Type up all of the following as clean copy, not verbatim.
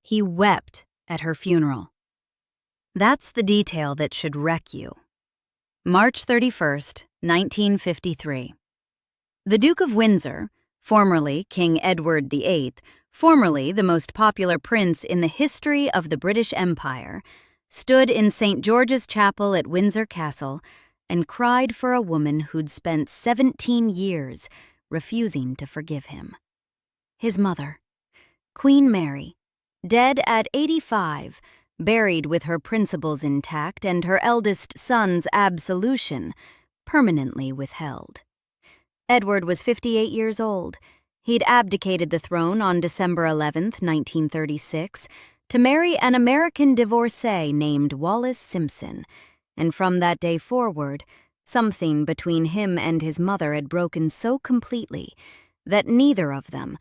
He wept at her funeral. That's the detail that should wreck you. March 31st, 1953. The Duke of Windsor, formerly King Edward VIII, formerly the most popular prince in the history of the British Empire, stood in St. George's Chapel at Windsor Castle and cried for a woman who'd spent 17 years refusing to forgive him. His mother, Queen Mary, dead at 85, buried with her principles intact and her eldest son's absolution permanently withheld. Edward was 58 years old. He'd abdicated the throne on December 11, 1936, to marry an American divorcée named Wallis Simpson, and from that day forward, something between him and his mother had broken so completely that neither of them,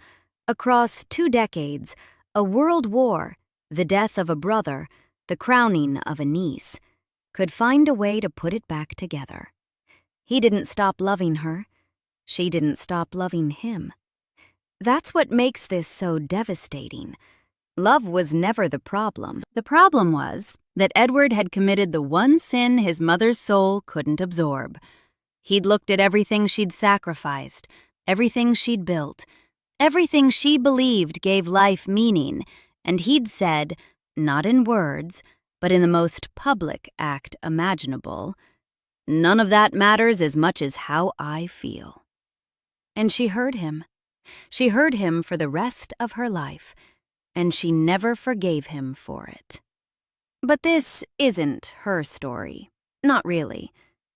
across 2 decades, a world war, the death of a brother, the crowning of a niece, could find a way to put it back together. He didn't stop loving her. She didn't stop loving him. That's what makes this so devastating. Love was never the problem. The problem was that Edward had committed the one sin his mother's soul couldn't absorb. He'd looked at everything she'd sacrificed, everything she'd built, everything she believed gave life meaning, and he'd said, not in words, but in the most public act imaginable, "None of that matters as much as how I feel." And she heard him. She heard him for the rest of her life, and she never forgave him for it. But this isn't her story. Not really.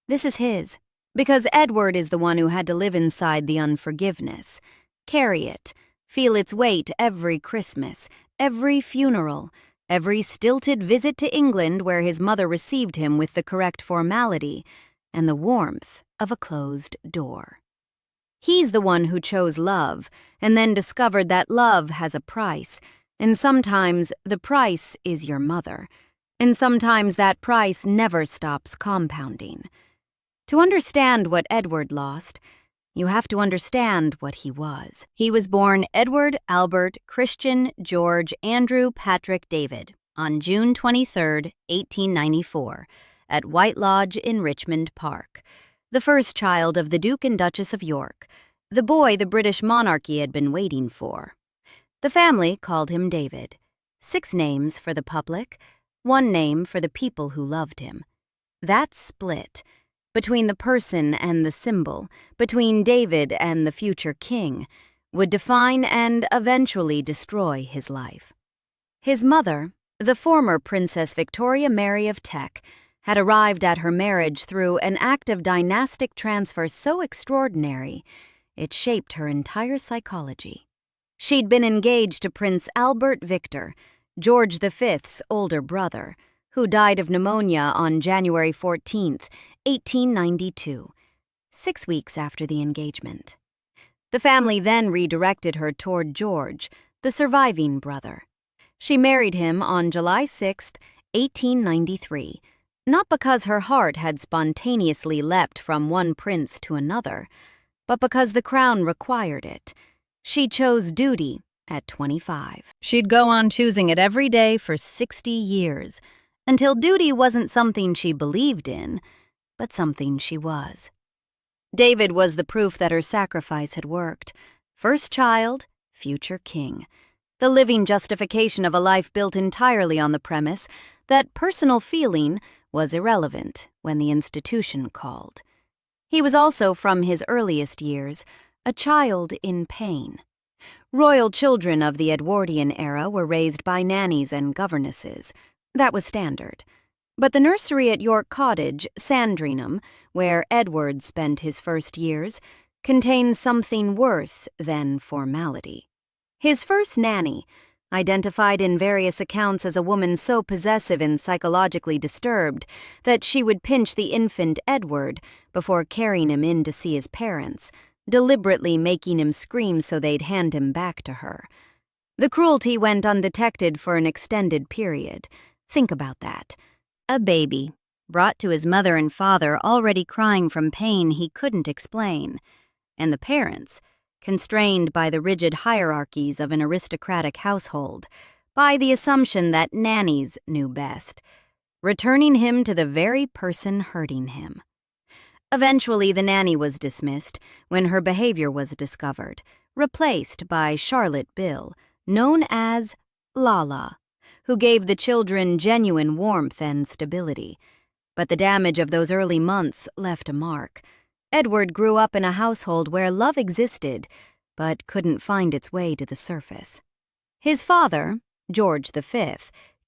This is his, because Edward is the one who had to live inside the unforgiveness, carry it, feel its weight every Christmas, every funeral, every stilted visit to England where his mother received him with the correct formality and the warmth of a closed door. He's the one who chose love and then discovered that love has a price, and sometimes the price is your mother, and sometimes that price never stops compounding. To understand what Edward lost, you have to understand what he was. He was born Edward Albert Christian George Andrew Patrick David on June 23, 1894, at White Lodge in Richmond Park, the first child of the Duke and Duchess of York, the boy the British monarchy had been waiting for. The family called him David. 6 names for the public, 1 name for the people who loved him. That split between the person and the symbol, between David and the future king, would define and eventually destroy his life. His mother, the former Princess Victoria Mary of Teck, had arrived at her marriage through an act of dynastic transfer so extraordinary, it shaped her entire psychology. She'd been engaged to Prince Albert Victor, George V's older brother, who died of pneumonia on January 14, 1892, 6 weeks after the engagement. The family then redirected her toward George, the surviving brother. She married him on July 6, 1893, not because her heart had spontaneously leapt from one prince to another, but because the crown required it. She chose duty at 25. She'd go on choosing it every day for 60 years, until duty wasn't something she believed in, but something she was. David was the proof that her sacrifice had worked. First child, future king. The living justification of a life built entirely on the premise that personal feeling was irrelevant when the institution called. He was also, from his earliest years, a child in pain. Royal children of the Edwardian era were raised by nannies and governesses. That was standard. But the nursery at York Cottage, Sandringham, where Edward spent his first years, contained something worse than formality. His first nanny, identified in various accounts as a woman so possessive and psychologically disturbed that she would pinch the infant Edward before carrying him in to see his parents, deliberately making him scream so they'd hand him back to her. The cruelty went undetected for an extended period. Think about that. A baby, brought to his mother and father already crying from pain he couldn't explain, and the parents, constrained by the rigid hierarchies of an aristocratic household, by the assumption that nannies knew best, returning him to the very person hurting him. Eventually, the nanny was dismissed when her behavior was discovered, replaced by Charlotte Bill, known as Lala, who gave the children genuine warmth and stability. But the damage of those early months left a mark. Edward grew up in a household where love existed, but couldn't find its way to the surface. His father, George V,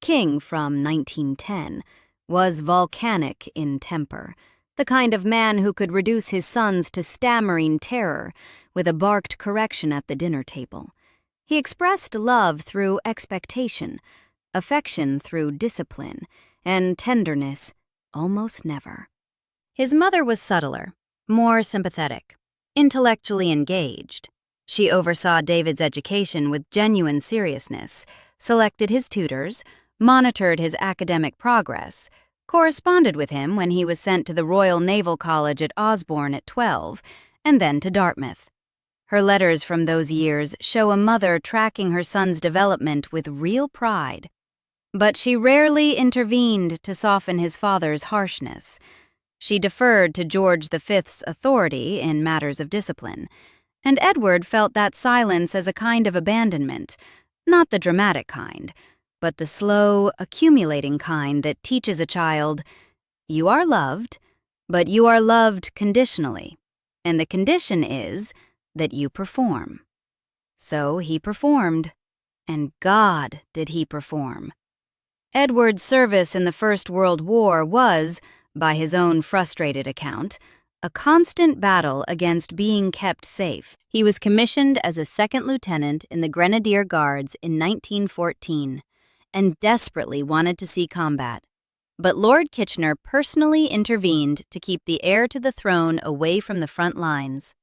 king from 1910, was volcanic in temper, the kind of man who could reduce his sons to stammering terror with a barked correction at the dinner table. He expressed love through expectation, affection through discipline, and tenderness almost never. His mother was subtler, more sympathetic, intellectually engaged. She oversaw David's education with genuine seriousness, selected his tutors, monitored his academic progress, corresponded with him when he was sent to the Royal Naval College at Osborne at 12, and then to Dartmouth. Her letters from those years show a mother tracking her son's development with real pride. But she rarely intervened to soften his father's harshness. She deferred to George V's authority in matters of discipline, and Edward felt that silence as a kind of abandonment, not the dramatic kind, but the slow, accumulating kind that teaches a child, you are loved, but you are loved conditionally, and the condition is that you perform. So he performed, and God did he perform. Edward's service in the First World War was, by his own frustrated account, a constant battle against being kept safe. He was commissioned as a second lieutenant in the Grenadier Guards in 1914 and desperately wanted to see combat. But Lord Kitchener personally intervened to keep the heir to the throne away from the front lines,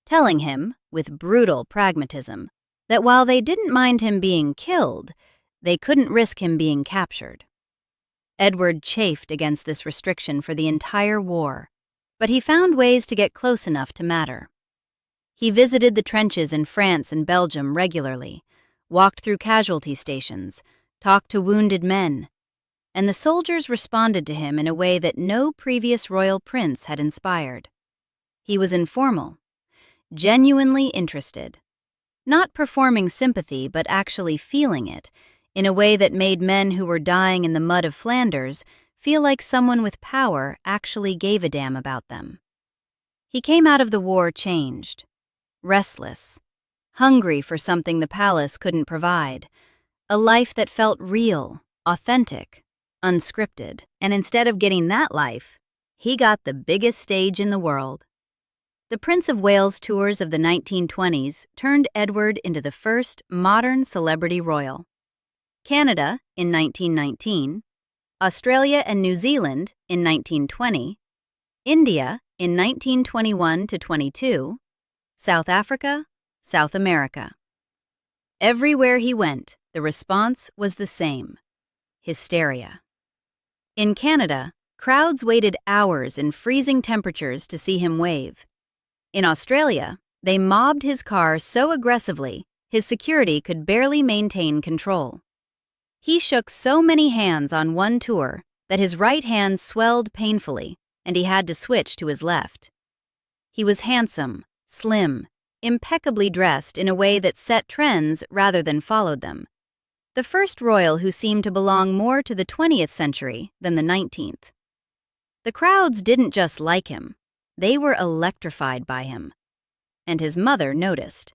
telling him, with brutal pragmatism, that while they didn't mind him being killed, they couldn't risk him being captured. Edward chafed against this restriction for the entire war, but he found ways to get close enough to matter. He visited the trenches in France and Belgium regularly, walked through casualty stations, talked to wounded men, and the soldiers responded to him in a way that no previous royal prince had inspired. He was informal, genuinely interested, not performing sympathy but actually feeling it, in a way that made men who were dying in the mud of Flanders feel like someone with power actually gave a damn about them. He came out of the war changed, restless, hungry for something the palace couldn't provide, a life that felt real, authentic, unscripted. And instead of getting that life, he got the biggest stage in the world. The Prince of Wales tours of the 1920s turned Edward into the first modern celebrity royal. Canada in 1919, Australia and New Zealand in 1920, India in 1921-22, South Africa, South America. Everywhere he went, the response was the same: hysteria. In Canada, crowds waited hours in freezing temperatures to see him wave. In Australia, they mobbed his car so aggressively his security could barely maintain control. He shook so many hands on one tour that his right hand swelled painfully, and he had to switch to his left. He was handsome, slim, impeccably dressed in a way that set trends rather than followed them. The first royal who seemed to belong more to the 20th century than the 19th. The crowds didn't just like him, they were electrified by him. And his mother noticed.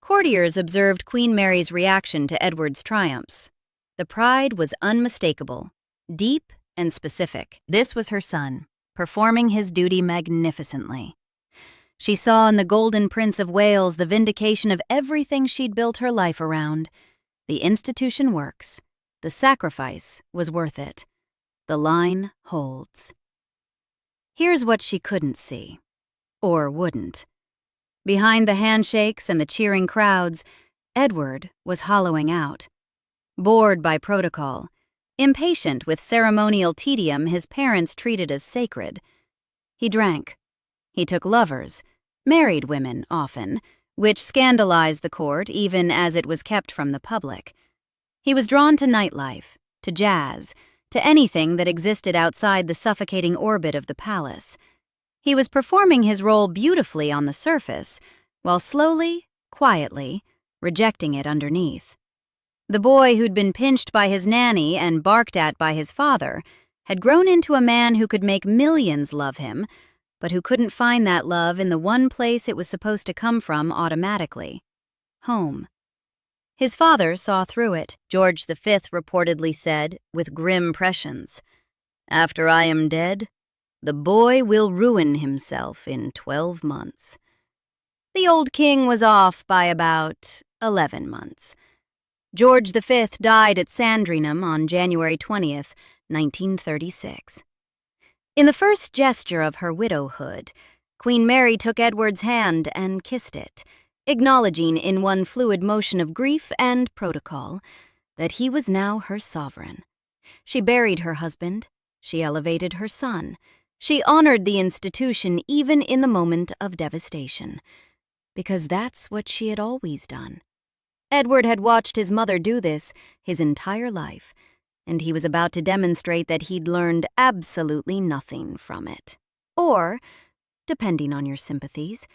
Courtiers observed Queen Mary's reaction to Edward's triumphs. The pride was unmistakable, deep and specific. This was her son, performing his duty magnificently. She saw in the Golden Prince of Wales the vindication of everything she'd built her life around. The institution works. The sacrifice was worth it. The line holds. Here's what she couldn't see, or wouldn't. Behind the handshakes and the cheering crowds, Edward was hollowing out. Bored by protocol, impatient with ceremonial tedium his parents treated as sacred. He drank. He took lovers, married women often, which scandalized the court even as it was kept from the public. He was drawn to nightlife, to jazz, to anything that existed outside the suffocating orbit of the palace. He was performing his role beautifully on the surface, while slowly, quietly, rejecting it underneath. The boy who'd been pinched by his nanny and barked at by his father had grown into a man who could make millions love him, but who couldn't find that love in the one place it was supposed to come from automatically: home. His father saw through it. George V reportedly said, with grim prescience, "After I am dead, the boy will ruin himself in 12 months. The old king was off by about 11 months. George V died at Sandringham on January 20th, 1936. In the first gesture of her widowhood, Queen Mary took Edward's hand and kissed it, acknowledging in one fluid motion of grief and protocol that he was now her sovereign. She buried her husband, she elevated her son, she honored the institution even in the moment of devastation, because that's what she had always done. Edward had watched his mother do this his entire life, and he was about to demonstrate that he'd learned absolutely nothing from it. Or, depending on your sympathies,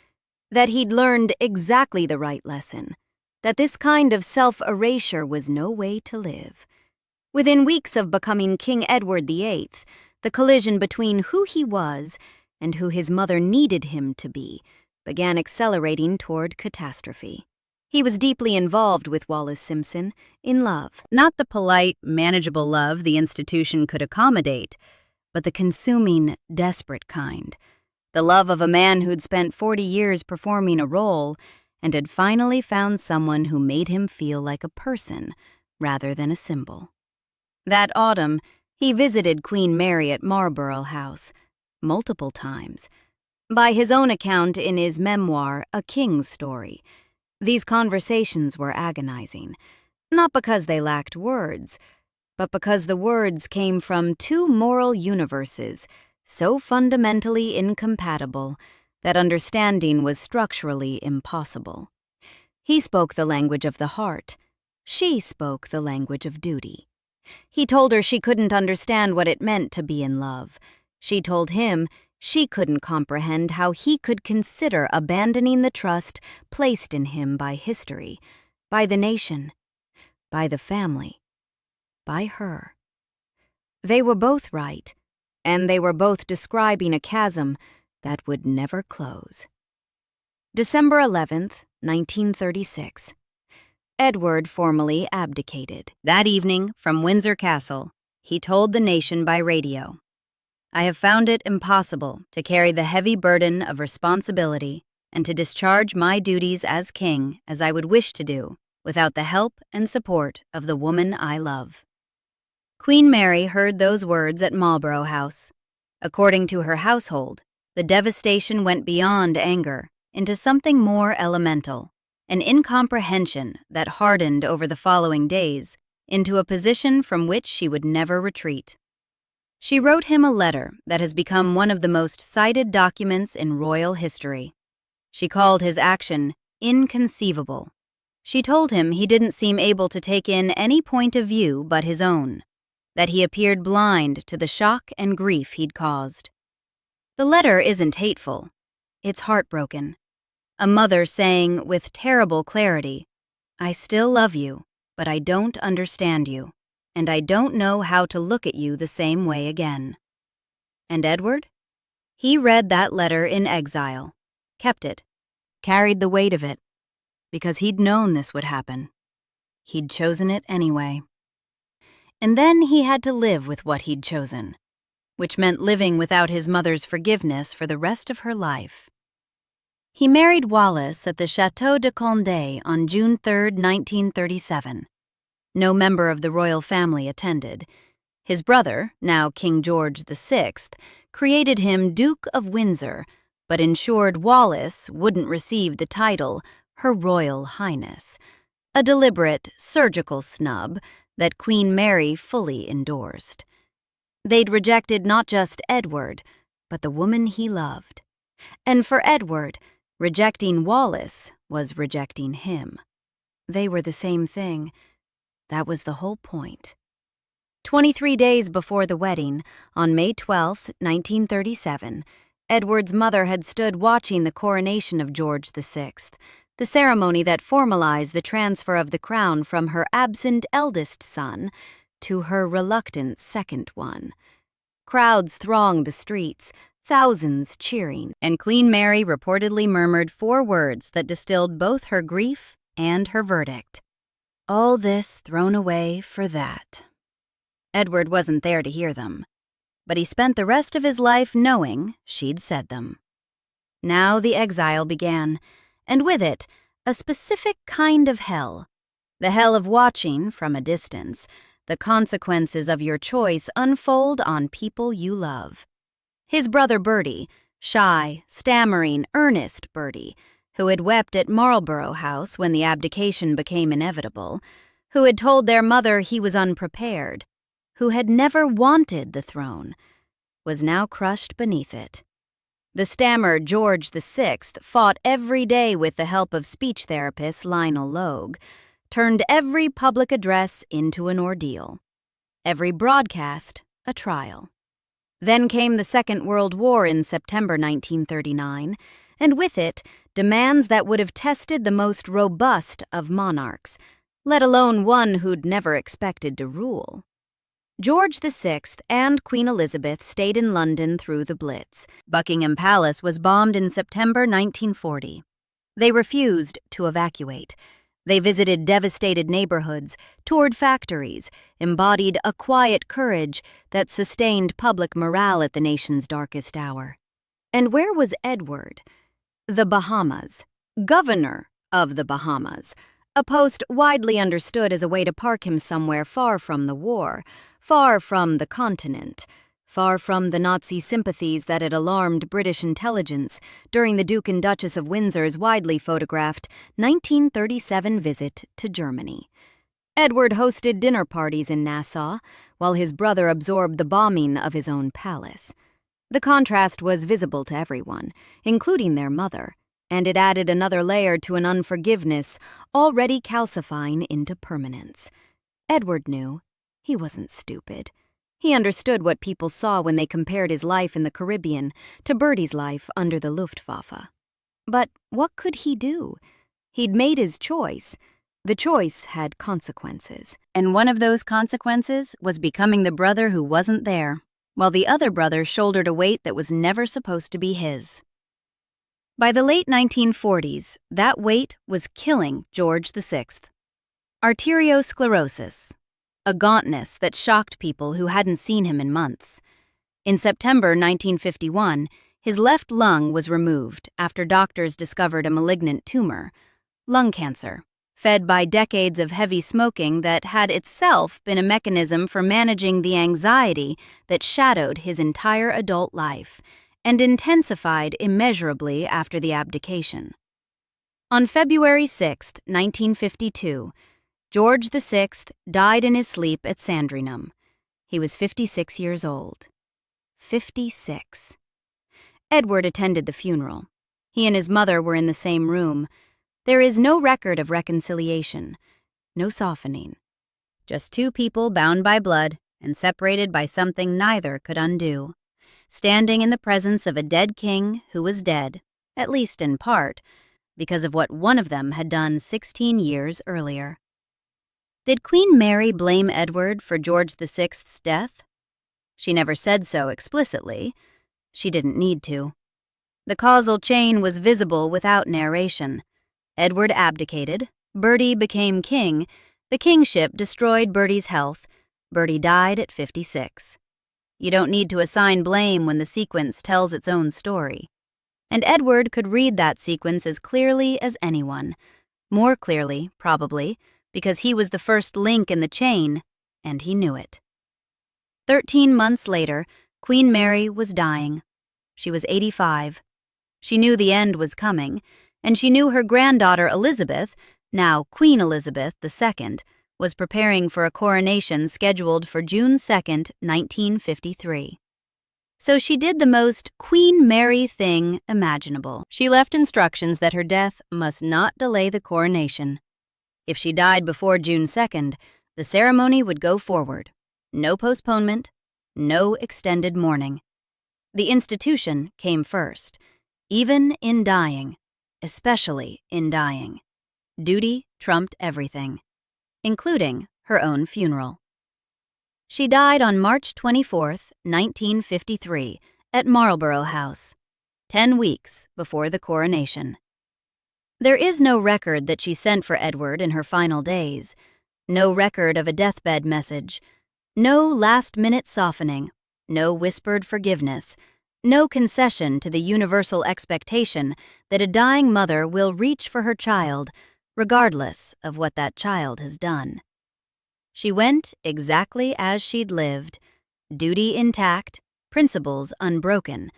that he'd learned exactly the right lesson, that this kind of self-erasure was no way to live. Within weeks of becoming King Edward VIII, the collision between who he was and who his mother needed him to be began accelerating toward catastrophe. He was deeply involved with Wallis Simpson in love. Not the polite, manageable love the institution could accommodate, but the consuming, desperate kind. The love of a man who'd spent 40 years performing a role and had finally found someone who made him feel like a person rather than a symbol. That autumn, he visited Queen Mary at Marlborough House multiple times. By his own account in his memoir, A King's Story, these conversations were agonizing, not because they lacked words, but because the words came from two moral universes so fundamentally incompatible that understanding was structurally impossible. He spoke the language of the heart. She spoke the language of duty. He told her she couldn't understand what it meant to be in love. She told him she couldn't comprehend how he could consider abandoning the trust placed in him by history, by the nation, by the family, by her. They were both right, and they were both describing a chasm that would never close. December 11th, 1936. Edward formally abdicated. That evening, from Windsor Castle, he told the nation by radio, "I have found it impossible to carry the heavy burden of responsibility and to discharge my duties as king as I would wish to do without the help and support of the woman I love." Queen Mary heard those words at Marlborough House. According to her household, the devastation went beyond anger into something more elemental, an incomprehension that hardened over the following days into a position from which she would never retreat. She wrote him a letter that has become one of the most cited documents in royal history. She called his action inconceivable. She told him he didn't seem able to take in any point of view but his own, that he appeared blind to the shock and grief he'd caused. The letter isn't hateful. It's heartbroken. A mother saying with terrible clarity, "I still love you, but I don't understand you, and I don't know how to look at you the same way again." And Edward? He read that letter in exile, kept it, carried the weight of it, because he'd known this would happen. He'd chosen it anyway. And then he had to live with what he'd chosen, which meant living without his mother's forgiveness for the rest of her life. He married Wallis at the Château de Condé on June 3, 1937. No member of the royal family attended. His brother, now King George VI, created him Duke of Windsor, but ensured Wallis wouldn't receive the title Her Royal Highness, a deliberate, surgical snub that Queen Mary fully endorsed. They'd rejected not just Edward, but the woman he loved. And for Edward, rejecting Wallis was rejecting him. They were the same thing. That was the whole point. 23 days before the wedding, on May 12, 1937, Edward's mother had stood watching the coronation of George VI, the ceremony that formalized the transfer of the crown from her absent eldest son to her reluctant second one. Crowds thronged the streets, thousands cheering, and Queen Mary reportedly murmured 4 words that distilled both her grief and her verdict. All this thrown away for that. Edward wasn't there to hear them, but he spent the rest of his life knowing she'd said them. Now the exile began, and with it, a specific kind of hell. The hell of watching, from a distance, the consequences of your choice unfold on people you love. His brother Bertie, shy, stammering, earnest Bertie, who had wept at Marlborough House when the abdication became inevitable, who had told their mother he was unprepared, who had never wanted the throne, was now crushed beneath it. The stammer George VI fought every day with the help of speech therapist Lionel Logue, turned every public address into an ordeal, every broadcast a trial. Then came the Second World War in September 1939, and with it, demands that would have tested the most robust of monarchs, let alone one who'd never expected to rule. George VI and Queen Elizabeth stayed in London through the Blitz. Buckingham Palace was bombed in September 1940. They refused to evacuate. They visited devastated neighborhoods, toured factories, embodied a quiet courage that sustained public morale at the nation's darkest hour. And where was Edward? The Bahamas. Governor of the Bahamas, a post widely understood as a way to park him somewhere far from the war, far from the continent, far from the Nazi sympathies that had alarmed British intelligence during the Duke and Duchess of Windsor's widely photographed 1937 visit to Germany. Edward hosted dinner parties in Nassau, while his brother absorbed the bombing of his own palace. The contrast was visible to everyone, including their mother, and it added another layer to an unforgiveness already calcifying into permanence. Edward knew. He wasn't stupid. He understood what people saw when they compared his life in the Caribbean to Bertie's life under the Luftwaffe. But what could he do? He'd made his choice. The choice had consequences. And one of those consequences was becoming the brother who wasn't there, while the other brother shouldered a weight that was never supposed to be his. By the late 1940s, that weight was killing George VI. Arteriosclerosis, a gauntness that shocked people who hadn't seen him in months. In September 1951, his left lung was removed after doctors discovered a malignant tumor, lung cancer, fed by decades of heavy smoking that had itself been a mechanism for managing the anxiety that shadowed his entire adult life and intensified immeasurably after the abdication. On February 6, 1952, George VI died in his sleep at Sandringham. He was 56 years old. 56. Edward attended the funeral. He and his mother were in the same room. There is no record of reconciliation, no softening. Just 2 people bound by blood and separated by something neither could undo, standing in the presence of a dead king who was dead, at least in part, because of what one of them had done 16 years earlier. Did Queen Mary blame Edward for George VI's death? She never said so explicitly. She didn't need to. The causal chain was visible without narration. Edward abdicated, Bertie became king, the kingship destroyed Bertie's health, Bertie died at 56. You don't need to assign blame when the sequence tells its own story. And Edward could read that sequence as clearly as anyone. More clearly, probably, because he was the first link in the chain, and he knew it. 13 months later, Queen Mary was dying. She was 85. She knew the end was coming, and she knew her granddaughter Elizabeth, now Queen Elizabeth II, was preparing for a coronation scheduled for June 2, 1953. So she did the most Queen Mary thing imaginable. She left instructions that her death must not delay the coronation. If she died before June 2nd, The ceremony would go forward. No postponement, no extended mourning. The institution came first, even in dying, especially in dying. Duty trumped everything, including her own funeral. She died on March 24, 1953, at Marlborough House, 10 weeks before the coronation. There is no record that she sent for Edward in her final days, no record of a deathbed message, no last-minute softening, no whispered forgiveness, no concession to the universal expectation that a dying mother will reach for her child, regardless of what that child has done. She went exactly as she'd lived, duty intact, principles unbroken,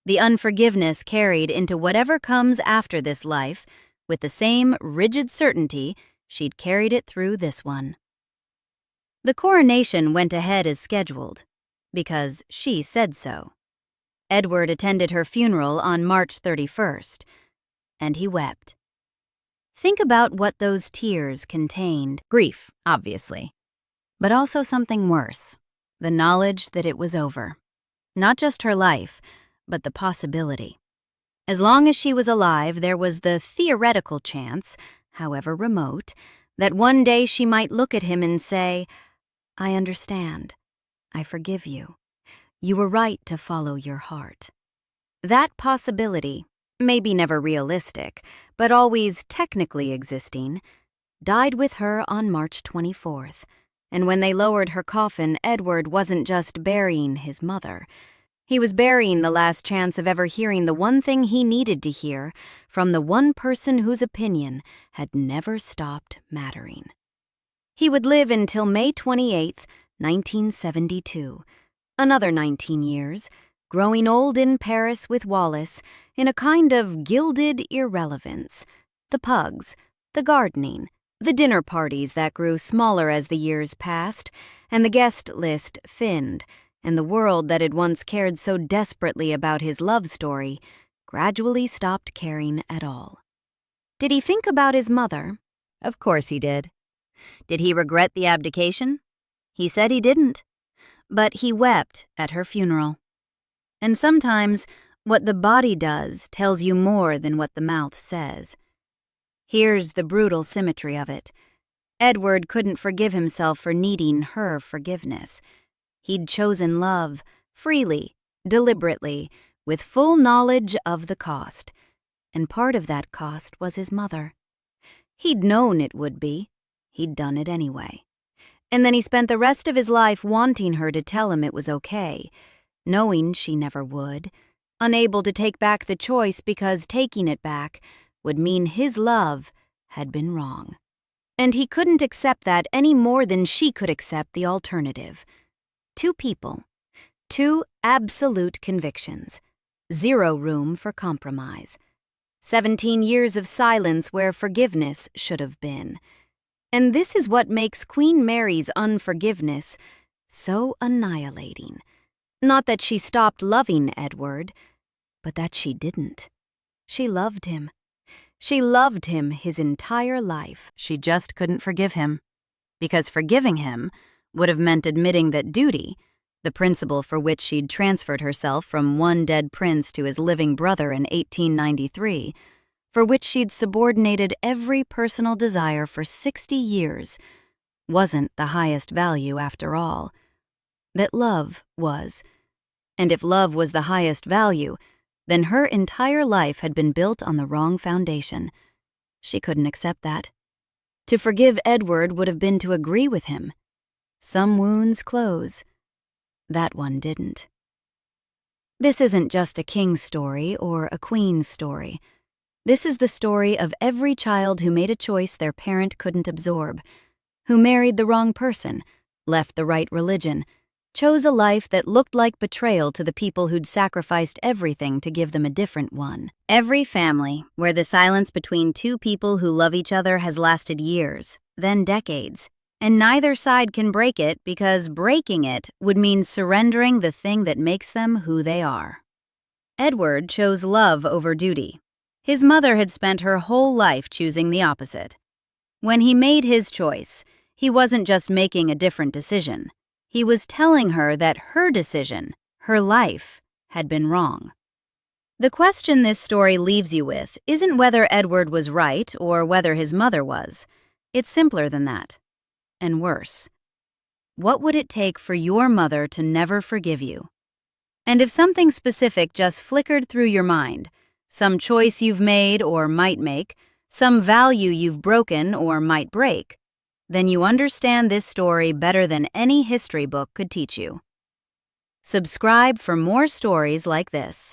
the unforgiveness carried into whatever comes after this life with the same rigid certainty she'd carried it through this one. The coronation went ahead as scheduled, because she said so. Edward attended her funeral on March 31st, and he wept. Think about what those tears contained. Grief, obviously, but also something worse, the knowledge that it was over. Not just her life, but the possibility. As long as she was alive, there was the theoretical chance, however remote, that one day she might look at him and say, "I understand. I forgive you. You were right to follow your heart." That possibility, maybe never realistic, but always technically existing, died with her on March 24th. And when they lowered her coffin, Edward wasn't just burying his mother. He was burying the last chance of ever hearing the one thing he needed to hear from the one person whose opinion had never stopped mattering. He would live until May 28, 1972, another 19 years, growing old in Paris with Wallis in a kind of gilded irrelevance. The pugs, the gardening, the dinner parties that grew smaller as the years passed, and the guest list thinned, and the world that had once cared so desperately about his love story gradually stopped caring at all. Did he think about his mother? Of course he did. Did he regret the abdication? He said he didn't. But he wept at her funeral. And sometimes what the body does tells you more than what the mouth says. Here's the brutal symmetry of it. Edward couldn't forgive himself for needing her forgiveness. He'd chosen love, freely, deliberately, with full knowledge of the cost. And part of that cost was his mother. He'd known it would be. He'd done it anyway. And then he spent the rest of his life wanting her to tell him it was okay, knowing she never would, unable to take back the choice because taking it back would mean his love had been wrong. And he couldn't accept that any more than she could accept the alternative. Two people, two absolute convictions, zero room for compromise. 17 years of silence where forgiveness should have been. And this is what makes Queen Mary's unforgiveness so annihilating. Not that she stopped loving Edward, but that she didn't. She loved him. She loved him his entire life. She just couldn't forgive him. Because forgiving him would have meant admitting that duty, the principle for which she'd transferred herself from one dead prince to his living brother in 1893, for which she'd subordinated every personal desire for 60 years, wasn't the highest value after all. That love was. And if love was the highest value, then her entire life had been built on the wrong foundation. She couldn't accept that. To forgive Edward would have been to agree with him. Some wounds close. That one didn't. This isn't just a king's story or a queen's story. This is the story of every child who made a choice their parent couldn't absorb, who married the wrong person, left the right religion, chose a life that looked like betrayal to the people who'd sacrificed everything to give them a different one. Every family where the silence between two people who love each other has lasted years, then decades, and neither side can break it because breaking it would mean surrendering the thing that makes them who they are. Edward chose love over duty. His mother had spent her whole life choosing the opposite. When he made his choice, He wasn't just making a different decision. He was telling her that her decision, her life, had been wrong. The question this story leaves you with isn't whether Edward was right or whether his mother was. It's simpler than that. And worse. What would it take for your mother to never forgive you? And if something specific just flickered through your mind, some choice you've made or might make, some value you've broken or might break, then you understand this story better than any history book could teach you. Subscribe for more stories like this.